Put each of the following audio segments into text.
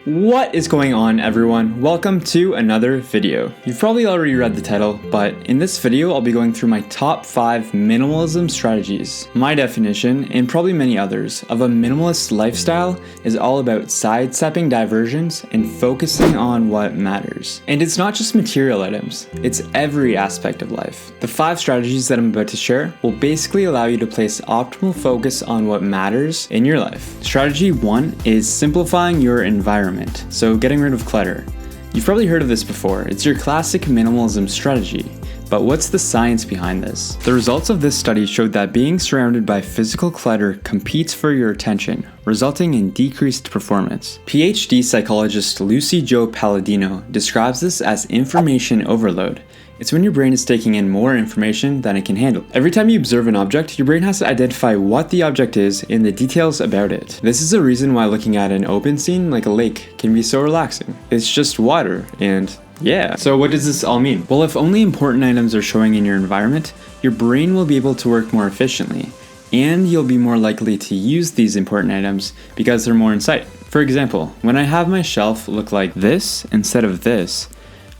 What is going on, everyone? Welcome to another video. You've probably already read the title, but in this video I'll be going through my top 5 minimalism strategies. My definition, and probably many others, of a minimalist lifestyle is all about sidestepping diversions and focusing on what matters. And it's not just material items, it's every aspect of life. The 5 strategies that I'm about to share will basically allow you to place optimal focus on what matters in your life. Strategy 1 is simplifying your environment. So getting rid of clutter. You've probably heard of this before. It's your classic minimalism strategy. But what's the science behind this? The results of this study showed that being surrounded by physical clutter competes for your attention, resulting in decreased performance. PhD psychologist Lucy Jo Palladino describes this as information overload. It's when your brain is taking in more information than it can handle. Every time you observe an object, your brain has to identify what the object is and the details about it. This is a reason why looking at an open scene like a lake can be so relaxing. It's just water and yeah. So what does this all mean? Well, if only important items are showing in your environment, your brain will be able to work more efficiently, and you'll be more likely to use these important items because they're more in sight. For example, when I have my shelf look like this instead of this,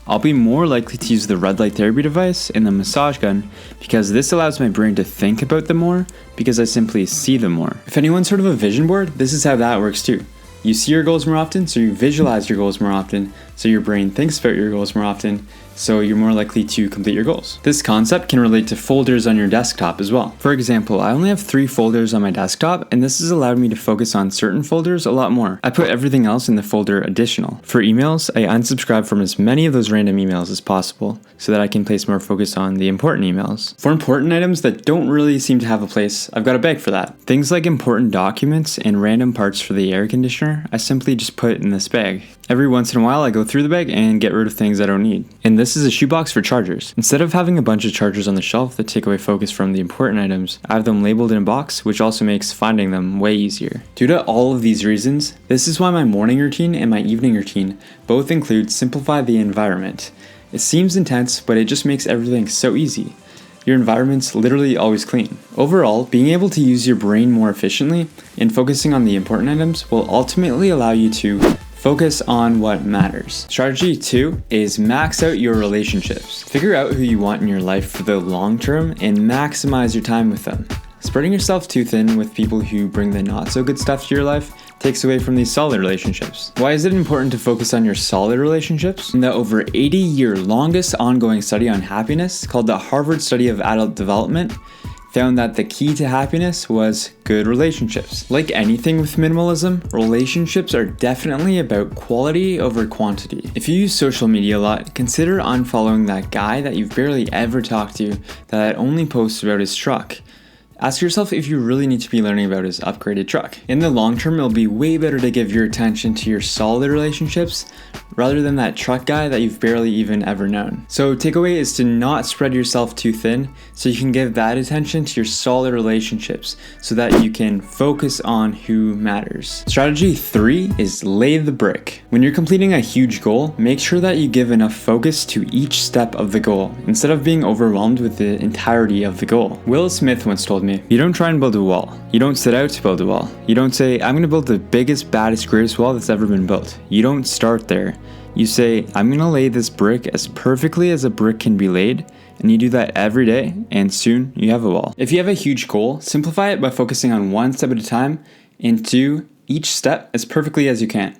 I'll be more likely to use the red light therapy device and the massage gun because this allows my brain to think about them more because I simply see them more. If anyone's heard of a vision board, this is how that works too. You see your goals more often, so you visualize your goals more often, so your brain thinks about your goals more often, so you're more likely to complete your goals. This concept can relate to folders on your desktop as well. For example, I only have 3 folders on my desktop, and this has allowed me to focus on certain folders a lot more. I put everything else in the folder additional. For emails, I unsubscribe from as many of those random emails as possible, so that I can place more focus on the important emails. For important items that don't really seem to have a place, I've got a bag for that. Things like important documents and random parts for the air conditioner, I simply just put in this bag. Every once in a while, I go through the bag and get rid of things I don't need. And this is a shoebox for chargers. Instead of having a bunch of chargers on the shelf that take away focus from the important items, I have them labeled in a box, which also makes finding them way easier. Due to all of these reasons, this is why my morning routine and my evening routine both include simplify the environment. It seems intense, but it just makes everything so easy. Your environment's literally always clean. Overall, being able to use your brain more efficiently and focusing on the important items will ultimately allow you to focus on what matters. Strategy 2 is max out your relationships. Figure out who you want in your life for the long term and maximize your time with them. Spreading yourself too thin with people who bring the not so good stuff to your life takes away from these solid relationships. Why is it important to focus on your solid relationships? In the over 80-year longest ongoing study on happiness, called the Harvard Study of Adult Development, found that the key to happiness was good relationships. Like anything with minimalism, relationships are definitely about quality over quantity. If you use social media a lot, consider unfollowing that guy that you've barely ever talked to that only posts about his truck. Ask yourself if you really need to be learning about his upgraded truck. In the long term, it'll be way better to give your attention to your solid relationships rather than that truck guy that you've barely even ever known. So takeaway is to not spread yourself too thin so you can give that attention to your solid relationships so that you can focus on who matters. Strategy 3 is lay the brick. When you're completing a huge goal, make sure that you give enough focus to each step of the goal instead of being overwhelmed with the entirety of the goal. Will Smith once told me, you don't try and build a wall. You don't set out to build a wall. You don't say, I'm gonna build the biggest, baddest, greatest wall that's ever been built. You don't start there. You say, I'm gonna lay this brick as perfectly as a brick can be laid, and you do that every day, and soon you have a wall. If you have a huge goal, simplify it by focusing on one step at a time and do each step as perfectly as you can.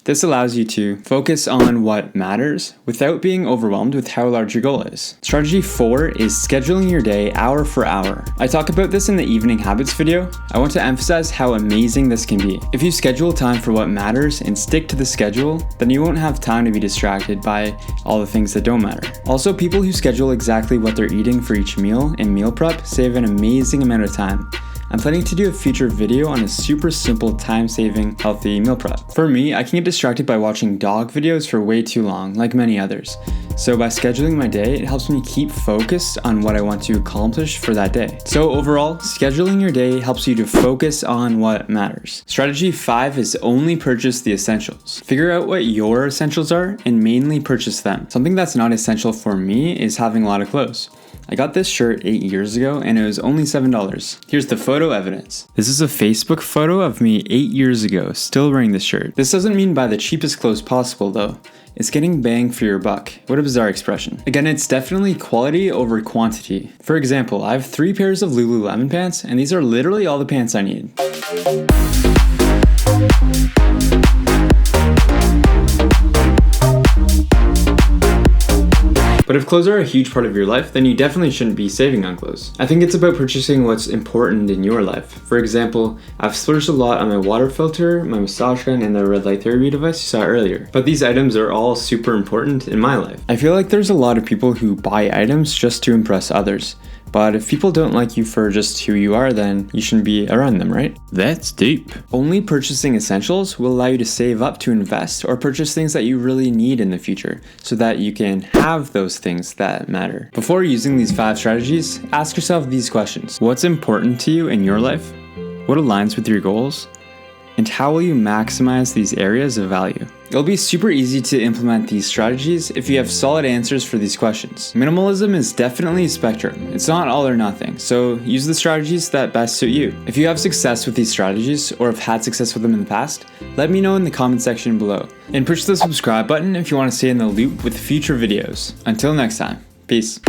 This allows you to focus on what matters without being overwhelmed with how large your goal is. Strategy 4 is scheduling your day hour for hour. I talk about this in the evening habits video. I want to emphasize how amazing this can be. If you schedule time for what matters and stick to the schedule, then you won't have time to be distracted by all the things that don't matter. Also, people who schedule exactly what they're eating for each meal and meal prep save an amazing amount of time. I'm planning to do a future video on a super simple time-saving healthy meal prep. For me, I can get distracted by watching dog videos for way too long, like many others. So by scheduling my day, it helps me keep focused on what I want to accomplish for that day. So overall, scheduling your day helps you to focus on what matters. Strategy 5 is only purchase the essentials. Figure out what your essentials are and mainly purchase them. Something that's not essential for me is having a lot of clothes. I got this shirt 8 years ago and it was only $7. Here's the photo evidence. This is a Facebook photo of me 8 years ago, still wearing this shirt. This doesn't mean buy the cheapest clothes possible though. It's getting bang for your buck. What a bizarre expression. Again, it's definitely quality over quantity. For example, I have 3 pairs of Lululemon pants and these are literally all the pants I need. But if clothes are a huge part of your life, then you definitely shouldn't be saving on clothes. I think it's about purchasing what's important in your life. For example, I've splurged a lot on my water filter, my massage gun, and the red light therapy device you saw earlier. But these items are all super important in my life. I feel like there's a lot of people who buy items just to impress others. But if people don't like you for just who you are, then you shouldn't be around them, right? That's deep. Only purchasing essentials will allow you to save up to invest or purchase things that you really need in the future so that you can have those things that matter. Before using these 5 strategies, ask yourself these questions. What's important to you in your life? What aligns with your goals? And how will you maximize these areas of value? It'll be super easy to implement these strategies if you have solid answers for these questions. Minimalism is definitely a spectrum. It's not all or nothing, so use the strategies that best suit you. If you have success with these strategies or have had success with them in the past, let me know in the comment section below. And push the subscribe button if you want to stay in the loop with future videos. Until next time, peace.